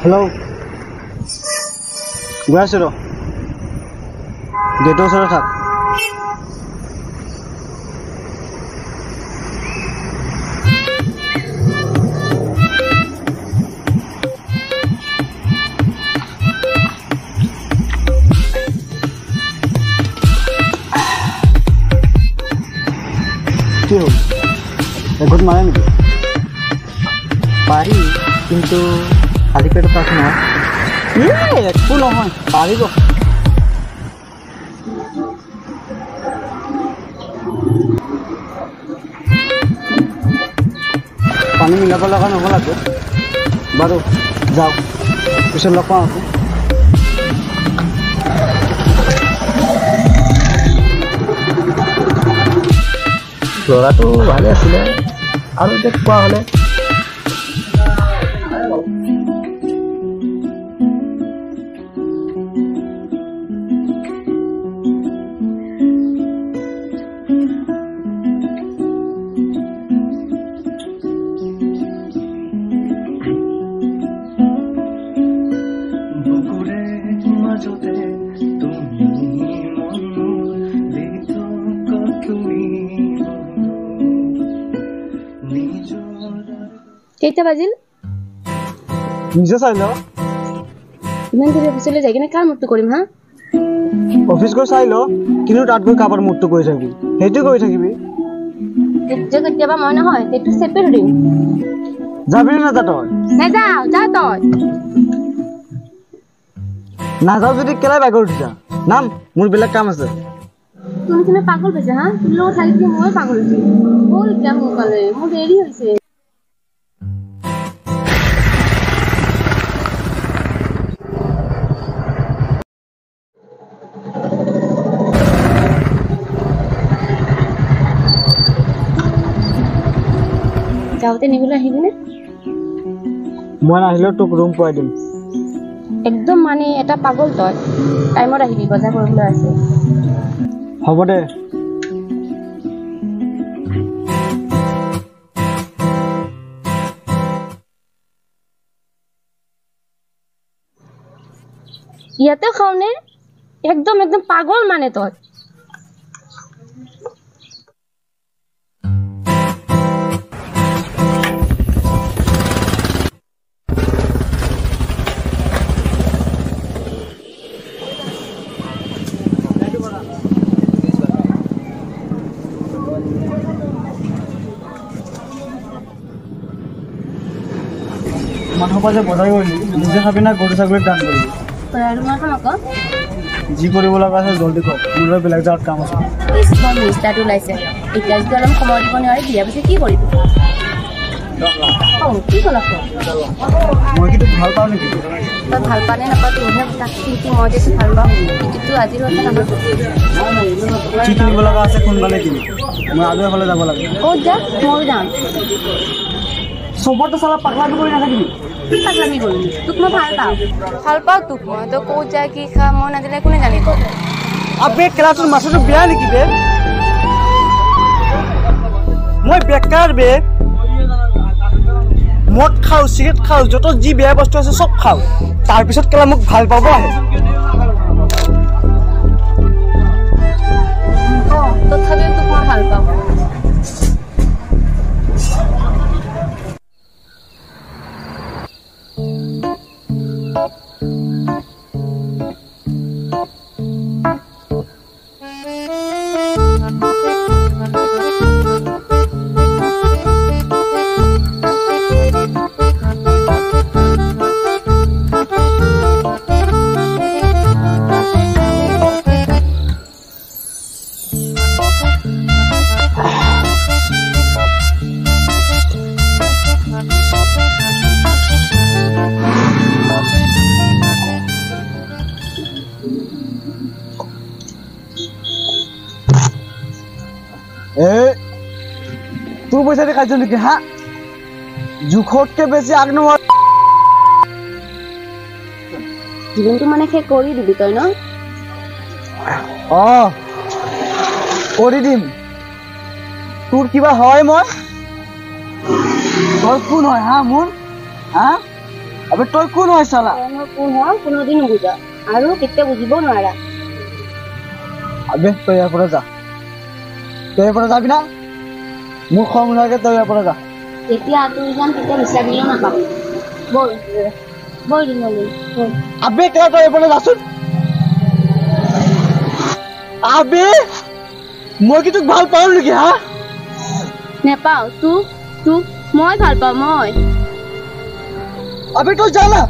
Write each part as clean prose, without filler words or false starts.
Hello गया से रो गेटो से था क्यों गुड मॉर्निंग पारी किंतु खाली पेट पास ना একো নহয় পাৰিব পানী মিলাব লগা নহ'ল আকৌ বাৰু যাওক পিছত লগ পাওঁ আকৌ ল'ৰাটো ভালে আছিলে আৰু এতিয়া কোৱা হ'লে কেইটা বাজিল নিজে চাই ল ইমান দেৰি অফিচলৈ যাই কিনে কাৰ মুক্ত কৰিম হা অফিচ গৈ চাই ল কিন্তু তাত গৈ কাবাৰ মুক্ত কৰি থাকিবি সেইটো কৰি থাকিবি যে কেতিয়াবা মই নহয় সেইটো চেপে ধৰিম যাবি না যা তই নাযাও যা তই নাযাও যদি কেলাই বাইকৰ উঠিছা নাম মোৰ বেলেগ কাম আছে তুমি কিনে পাগল হৈছে হা তুলো থাকি মই পাগল হৈছে বল কেন কলে মোৰ দেৰি হৈছে যাওঁতে নিবলৈ আহিবিনে মই নাহিলেও তোক ৰুম পোৱাই দিম একদম মানে এটা পাগল তই টাইমত আহিবি বজাৰ কৰিবলৈ আছে হ'ব দে ইয়াতে খাওনে একদম একদম পাগল মানে তই মানুহ পাছে বজাৰ কৰিলি নিজে খাবি না গৰু ছাগলীক দান কৰিবি যি কৰিব লগা আছে জলদি কৰ মোৰ বেলেগ জাগাত কাম আছে মিষ্টাৰটো ওলাইছে এতিয়া যদি অলপ সময় দিব নোৱাৰে বিয়া পিছে কি কৰিবি কি ক'লা মই কিন্তু ভাল পাওঁ নেকি তই ভাল পালে নাপাওঁ তোৰহে তাক কিন্তু মই যদি ভাল পাওঁ কিন্তু আজিৰ কথা নাপাওঁ কি কিনিব লগা আছে সোনকালে কিনি মই আৰু এফালে যাব লাগে ক'ত যা ময়ো যাম চবৰটো চালা পাগলামি কৰি নাথাকিবি কি পাগলামি কৰিবি তোক মই ভাল পাওঁ তোক মই তই ক'ত যা কি খা মই নাজানিলে কোনে জানিব আবে ক্লাছৰ মাছটো বেয়া নেকি বে মই বেকাৰ বে মদ খাওঁ চিগাৰেট খাওঁ যত যি বেয়া বস্তু আছে চব খাওঁ তাৰপিছত কেলা মোক ভাল পাব আহে তথাপিও তোক মই ভাল পাওঁ তোৰ পইচা দি খাইছ নেকি হা জোখতকে বেছি আগ নোৱাৰ জীৱনটো মানে শেষ কৰি দিবি তই ন কৰি দিম তোৰ কিবা হয় মই তই কোন হয় হা মোৰ হা আবে তই কোন হয় চালা কোন হয় কোনোদিন নুবুজা আৰু কেতিয়া বুজিব নোৱাৰা আবে তই ইয়াৰ পৰা যা তই ইয়াৰ পৰা যাবি না মোৰ খং লাগে তই ইয়াৰ পৰা যা যেতিয়া আঁতৰি যাম তেতিয়া বিচাৰ দিলেও নাপাম বল বল দিনলৈ আবে তই ইয়াৰ পৰা যাচোন আবে মই কি তোক ভাল পাওঁ নেকি হা নেপাওঁ তোক তোক মই ভাল পাওঁ মই আবে তই যা না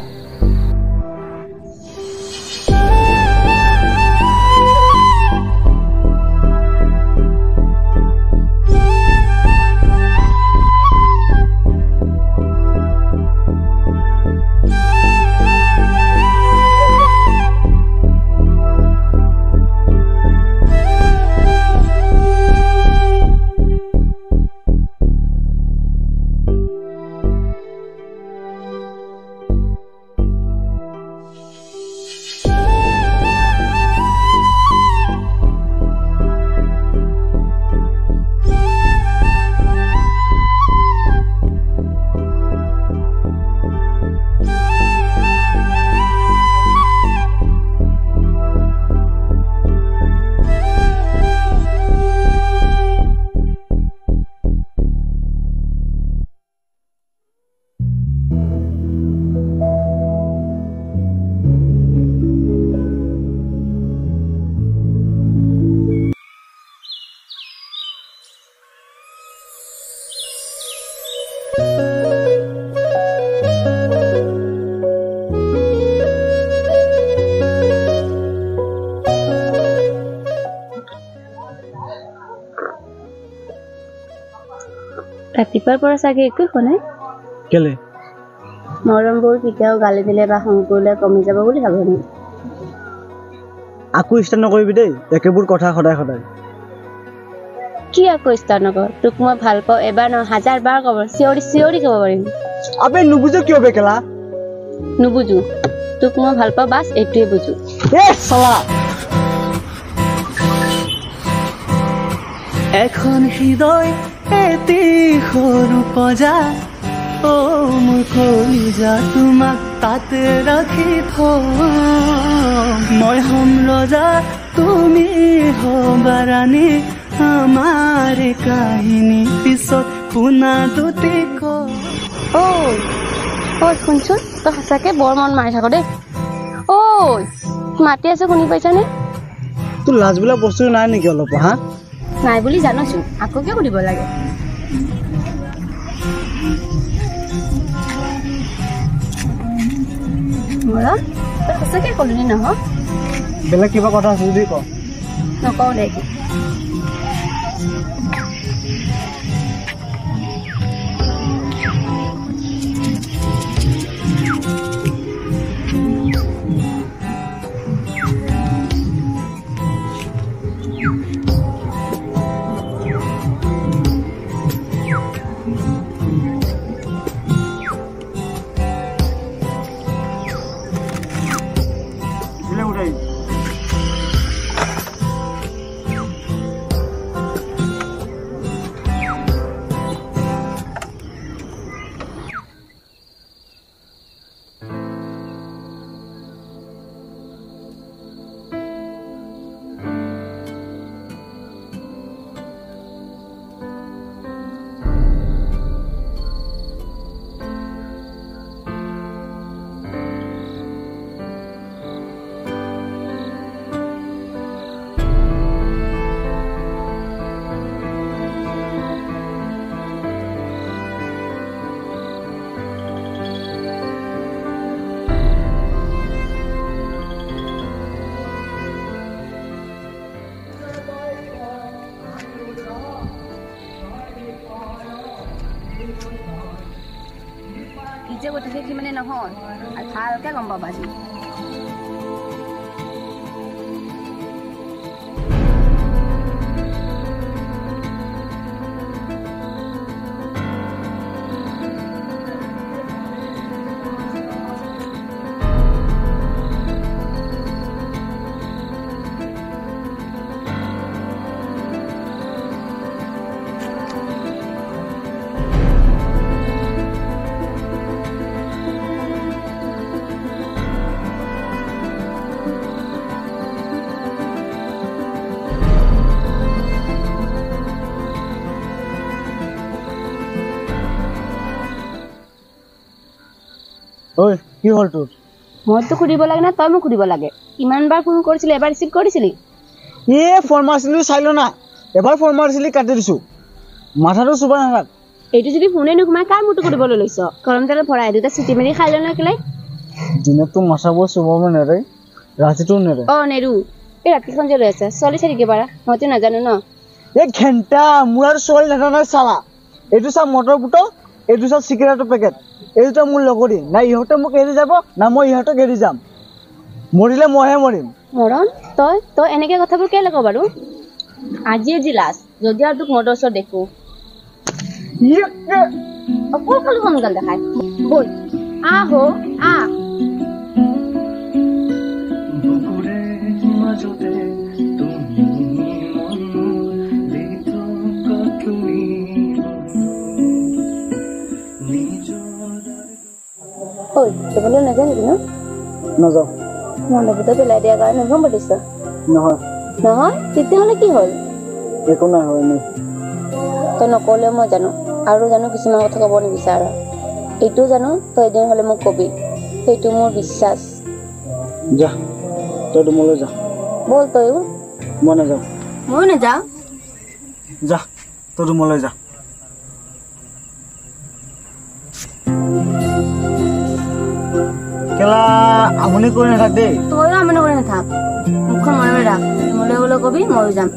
ৰাতিপুৱাৰ পৰা চাগে একো হোৱা নাই কেলে মৰমবোৰ কেতিয়াও গালি দিলে বা খং কৰিলে কমি যাব বুলি ভাবো নি আকৌ ষ্টাৰ্ট নকৰিবি দেই একেবোৰ কথা সদায় সদায় কি আকৌ ষ্টাৰ্ট নকৰ তোক মই ভাল পাওঁ এবাৰ নহয় 1000 বাৰ ক'ব চিঞৰি চিঞৰি ক'ব পাৰিম আবে নুবুজো কিয় বেকেলা নুবুজো তোক মই ভাল পাওঁ বাছ এইটোৱে বুজো চালা এখন হৃদয় এটি সৰু পজা মোৰ কলিজা তোমাক তাতে ৰাখি মই হম ৰজা তুমি হবা ৰাণী আমাৰ কাহিনী পিছত শুনা দুটি ঐ শুনচোন তই সঁচাকে বৰ মন মাৰি থাক দেই ঐ মাতি আছে শুনি পাইছানে তোৰ লাজ বোলা বস্তু নাই নেকি অলপ হা নাই বুলি জানোচোন আকৌ কিয় সুধিব লাগে মোৰা তই সঁচাকে ক'লি নহয় বেলেগ কিবা কথা আছে যদি ক নকওঁ দে যে গতিকে কি মানে নহয় আৰু ভালকে গম পাবা আজি ঐ কি হ'ল তোৰ মইতো সুধিব লাগে না তই মোক সুধিব লাগে ইমানবাৰ ফোন কৰিছিলি এবাৰ ৰিচিভ কৰিছিলি ফোন মাৰিছিলি চাই ল না এবাৰ ফোন মাৰিছিলি কাটি দিছো মাথাটো চুবা নাথাক এইটো যদি ফোনে নোসোমাই কাৰ মূৰটো কৰিবলৈ লৈছ গৰম তেলত ভৰাই দুটা চিটি মাৰি খাই লৈ কেলে দিনততো মাথাবোৰ চুবাব নেৰে ৰাতিটো নেৰে নেৰু এই ৰাতিখন যে লৈ আছে ছোৱালী চাই থাকিব পাৰা মইতো নাজানো ন ঘেণ্টা মোৰ আৰু ছোৱালী নাজানে চালা এইটো চা মটৰ বুটল এইটো চা চিগাৰেটৰ পেকেট এইটো মোৰ লগৰী না ইহঁতে মোক এৰি যাব না মই ইহঁতক এৰি যাম মৰিলে মইহে মৰিম মৰণ তই এনেকে কথাবোৰ কেলে কওঁ বাৰু আজি লাষ্ট যদি আৰু তোক মটৰ ওচৰত দেখো অকল খালি সোনকালে দেখাই বল আহো আহ ঐ তোমালৈ নাজানো ন নাযাওঁ মণ্ডপতে পেলাই দিয়াৰ কাৰণে গম পাতিছ নহয় নহয় তেতিয়াহ'লে কি হ'ল একো নাই হয় নাই তই নক'লেও মই জানো আৰু জানো কিছুমান কথা ক'ব নিবিচাৰ এইটো জানো তই এদিন হ'লে মোক কবি সেইটো মোৰ বিশ্বাস যা তই ৰুমলৈ যা বল তয়ো মই নাযাওঁ ময়ো নাযাওঁ যা তই ৰুমলৈ যা কেলা আমনি কৰি নাথাক দেই তয়ো আমনি কৰি নাথাক মুখখন মনে ৰাখ মোলৈ গ'লে কবি ময়ো যাম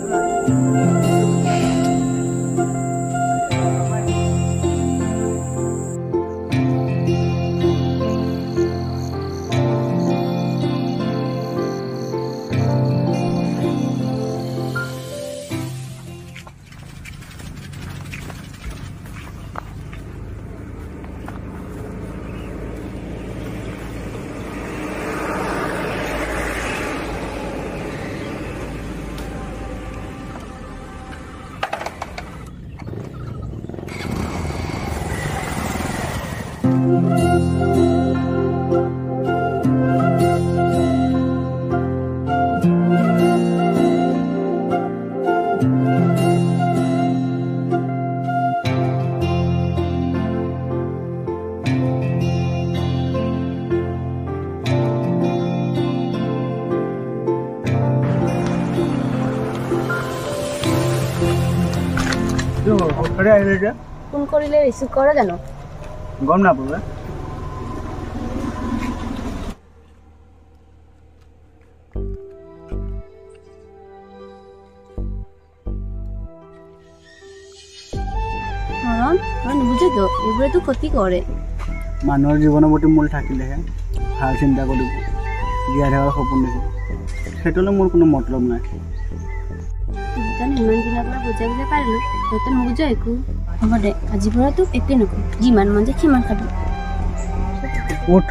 ফোন কৰিলে ৰিচিভ কৰে জানো গম নাপাব মই নুবুজো কিয় এইবোৰেতো ক্ষতি কৰে মানুহৰ জীৱনৰ প্ৰতি মূল থাকিলেহে ভাল চিন্তা কৰিব জীয়াই থকাৰ সপোন দেখিব সেইটোলৈ মোৰ কোনো মতলব নাই ইমান দিনৰ পৰা বুজাই বুজাই পাৰিলো তইতো নুবুজো একো হ'ব দে আজিৰ পৰা তোক একোৱে নকওঁ যিমান মন যায় সিমান খাবি উঠ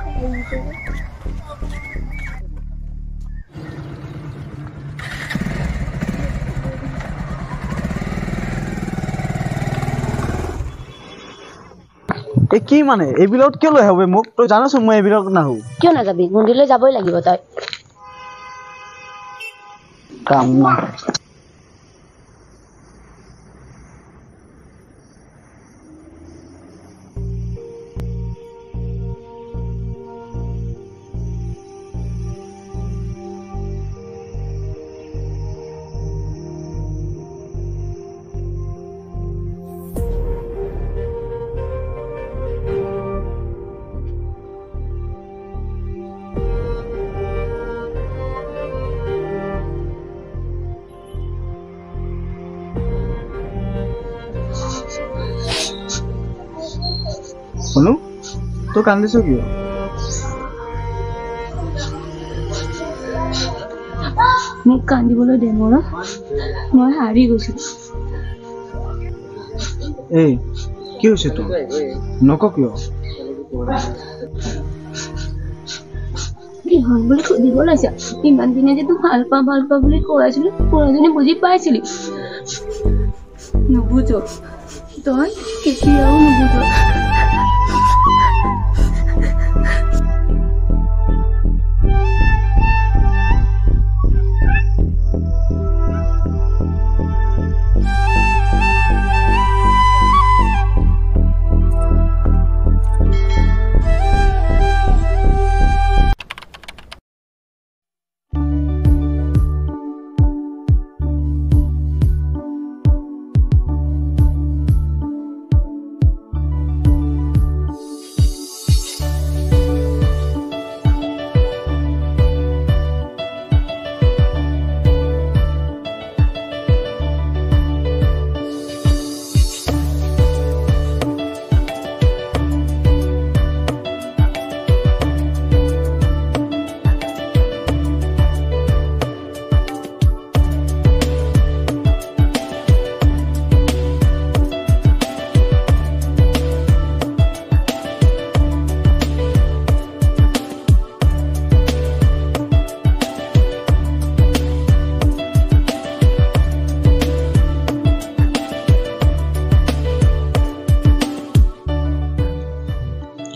কি মানে এইবিলাকত কিয় লৈ আহবে মোক তই জানচোন মই এইবিলাক নাহো কিয় নাযাবি মন্দিৰলৈ যাবই লাগিব তই কাম না শুনো তই কান্দিছ কিয় মোক কান্দিবলৈ দে মোৰ মই হাৰি গৈছো এই কি হৈছে তোৰ নক কিয় কি হ'ল বুলি সুধিব লৈছা ইমান দিনে যে তোক ভাল পা বুলি কৈ আছিলো পুৰাজনী বুজি পাইছিলি নুবুজো তই কেতিয়াও নুবুজো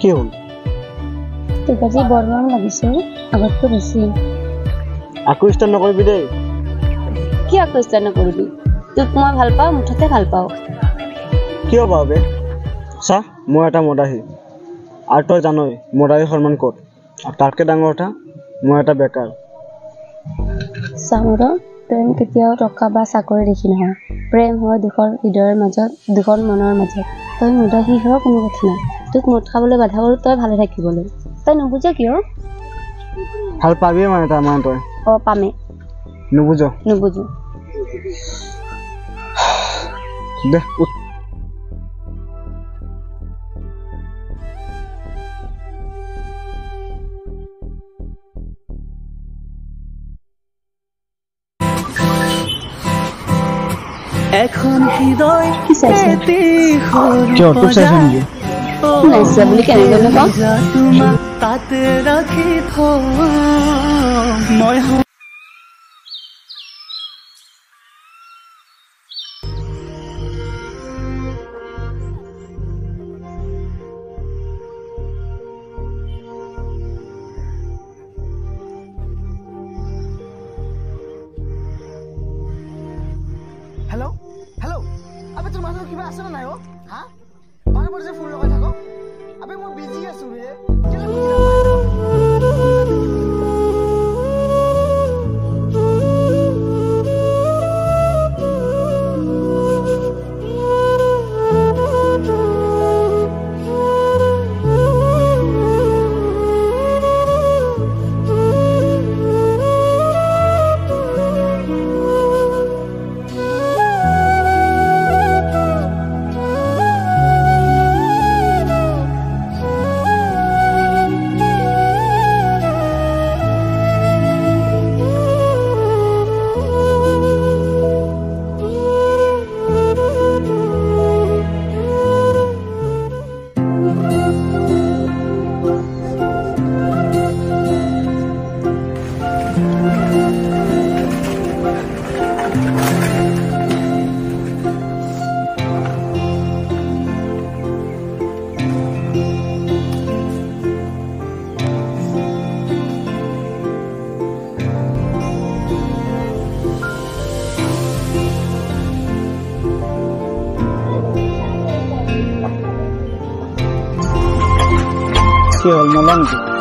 কি হ'ল? তোক আজি বৰ মৰম লাগিছে আগতকৈ বেছি। আকৌ ষ্টাৰ্ট নকৰিবি দেই। কি আকৌ ষ্টাৰ্ট নকৰিবি? তোক মই ভাল পাওঁ, মুঠতে ভাল পাওঁ। কিয় পাওঁ বে? চা মই এটা মদাহী আৰু তই জানই মদাহী সন্মান ক'ত। আৰু তাতকৈ ডাঙৰ কথা মই এটা বেকাৰ। চামুৰ প্ৰেম কেতিয়াও টকা বা চাকৰি দেখি নহয়। প্ৰেম হয় দুখন হৃদয়ৰ মাজত, দুখন মনৰ মাজত। তই মুদাহী হোৱাৰ কোনো কথা নাই। তোক মদ খাবলৈ বাধা কৰোঁ তই ভালে থাকিবলৈ। তই নুবুজ কিয়? ভাল পাবিয়ে মানে তাৰমানে তই? পামে। নুবুজো। দে উঠ। এখন হৃদয় কি চাইছে? কিয় তোক চাইছে নেকি? নাইছা বুলি কেনেকৈ নকওঁ? তোমাক তাতে ৰাখি থওঁ মই। হেল্ল' হেল্ল' আবে তোৰ মানুহৰ কিবা আছে নে নাই অ' হা? বাৰে বাৰে যে ফোন লগাই থাক। আবে মই বিজি আছো ৰে। কেলে বুজি কি হ'ল নলা নেকি?